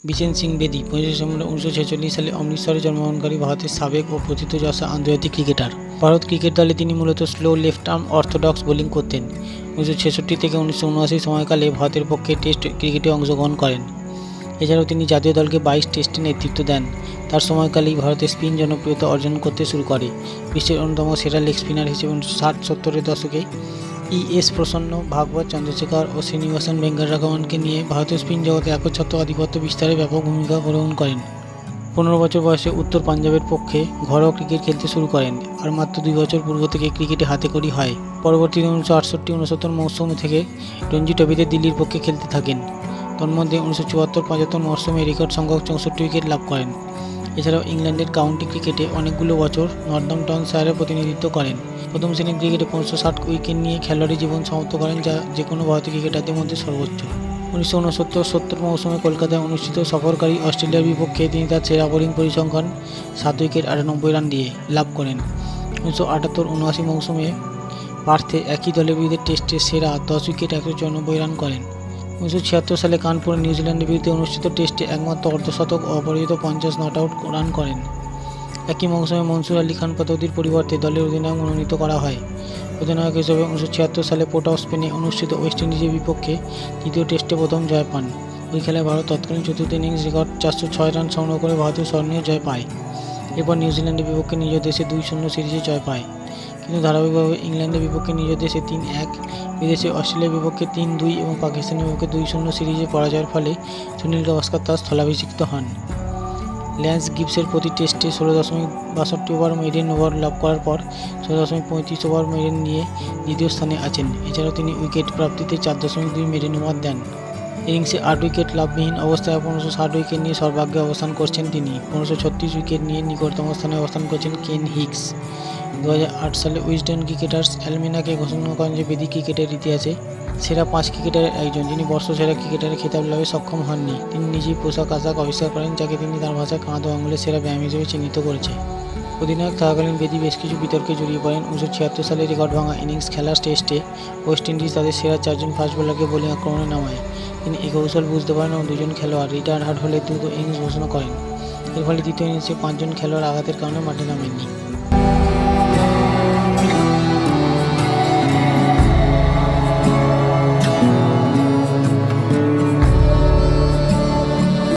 বিচেন সিং বেদি 25 ডিসেম্বর 1946 সালে অমৃতসরে জন্মগ্রহণকারী ভারতের সাবেক ও প্রথিতযশা আন্তর্জাতিক ক্রিকেটার। ভারত ক্রিকেট দলে তিনি মূলত slow left arm orthodox bowling করতেন। 1966 থেকে 1979 সময়কালে ভারতের পক্ষে টেস্ট ক্রিকেটে অংশগ্রহণ করেন। এছাড়াও তিনি জাতীয় দলকে 22 টেস্টে নেতৃত্ব দেন। তার সময়কালেই ভারতের স্পিন জনপ্রিয়তা অর্জন করতে শুরু করে। বিশ্বের অন্যতম সেরা লেগ স্পিনার হিসেবে 1960-70-এর দশকে এস প্রসন্ন, ভাগবত চন্দ্রশেখর ও শ্রীনিবাসন ভেঙ্কটরমণকে নিয়ে ভারতীয় স্পিন জগতে একচ্ছত্র আধিপত্য বিস্তারে ব্যাপক ভূমিকা গ্রহণ করেন। 15 বছর বয়সে উত্তর পাঞ্জাবের পক্ষে ঘরোয়া ক্রিকেট খেলতে শুরু করেন আর মাত্র 2 বছর পূর্ব থেকে ক্রিকেটে হাতেখড়ি হয়। পরবর্তীতে 1968-69 মৌসুম থেকে রঞ্জি ট্রফিতে দিল্লির পক্ষে খেলতে থাকেন। তন্মধ্যে 1974-75 মরশুমে রেকর্ড সংখ্যক 64 উইকেট লাভ করেন। এছাড়াও ইংল্যান্ডের কাউন্টি ক্রিকেটে অনেকগুলো বছর নর্দাম্পটনশায়ারের প্রতিনিধিত্ব করেন। প্রথম শ্রেণীর ক্রিকেটে 560 উইকেট নিয়ে খেলোয়াড়ী জীবন সমাপ্ত করেন, যা যে কোনো ভারতীয় ক্রিকেটারদের মধ্যে সর্বোচ্চ। 1969-70 মৌসুমে কলকাতায় অনুষ্ঠিত সফরকারী অস্ট্রেলিয়ার বিপক্ষে তিনি তার সেরা বোলিং পরিসংখ্যান 7 উইকেট 98 রান দিয়ে লাভ করেন। 1978-79 মৌসুমে পার্থে একই দলের বিরুদ্ধে টেস্টে সেরা 10 উইকেট 194 রান করেন। 1976 সালে কানপুরে নিউজিল্যান্ডের বিরুদ্ধে অনুষ্ঠিত টেস্টে একমাত্র অর্ধশতক ও অপরাজিত 50 নট আউট রান করেন। একই মৌসুমে মনসুর আলী খান পতৌদির পরিবর্তে দলের অধিনায়ক মনোনীত করা হয়। অধিনায়ক হিসেবে 1976 সালে পোর্ট অফ স্পেনে অনুষ্ঠিত ওয়েস্ট ইন্ডিজের বিপক্ষে তৃতীয় টেস্টে প্রথম জয় পান। ওই খেলায় ভারত তৎকালীন চতুর্থ ইনিংস রেকর্ড 406 রান সংগ্রহ করে ভারতীয় স্মরণীয় জয় পায়। এরপর নিউজিল্যান্ডের বিপক্ষে নিজ দেশে 2-0 সিরিজে জয় পায়, কিন্তু ধারাবাহিকভাবে ইংল্যান্ডের বিপক্ষে নিজ দেশে 3-1, বিদেশে অস্ট্রেলিয়ার বিপক্ষে 3-2 এবং পাকিস্তানের বিপক্ষে 2-0 সিরিজে পরাজয়ের ফলে সুনীল গাভাস্কর তার স্থলাভিষিক্ত হন। ল্যান্স গিবসের প্রতি টেস্টে 16.62 ওভার মেইডেন ওভার লাভ করার পর 16.35 ওভার মেইডেন নিয়ে দ্বিতীয় স্থানে আছেন। এছাড়াও তিনি উইকেট প্রাপ্তিতে 4.2 মেইডেন ওভার দেন। ইনিংসে 8 উইকেট লাভবিহীন অবস্থায় 1560 উইকেট নিয়ে সর্বাগ্রে অবস্থান করছেন তিনি। 1536 উইকেট নিয়ে নিকটতম স্থানে অবস্থান করছেন কেন হিগস। 2008 সালে উইজডেন ক্রিকেটার্স অ্যালমেনাকে ঘোষণা করেন যে বেদি ক্রিকেটের ইতিহাসে সেরা 5 ক্রিকেটারের একজন, যিনি বর্ষসেরা ক্রিকেটারের খেতাব লাভে সক্ষম হননি। তিনি নিজেই পোশাক আবিষ্কার করেন, যাকে তিনি তার ভাষায় কাঁধ ও আঙুলের সেরা ব্যায়াম হিসেবে চিহ্নিত করেছে। অধিনায়ক থাকাকালীন বেদি বেশ কিছু বিতর্কে জড়িয়ে পড়েন। 1976 সালে রেকর্ড ভাঙা ইনিংস খেলার টেস্টে ওয়েস্ট ইন্ডিজ তাদের সেরা 4 জন ফাস্ট বোলারকে বোলিং আক্রমণে নামায়। তিনি এই কৌশল বুঝতে পারেন এবং 2 জন খেলোয়াড় রিটায়ার হার্ট হলে দ্রুত ইনিংস ঘোষণা করেন। এর ফলে দ্বিতীয় ইনিংসে 5 জন খেলোয়াড় আঘাতের কারণে মাঠে নামেননি।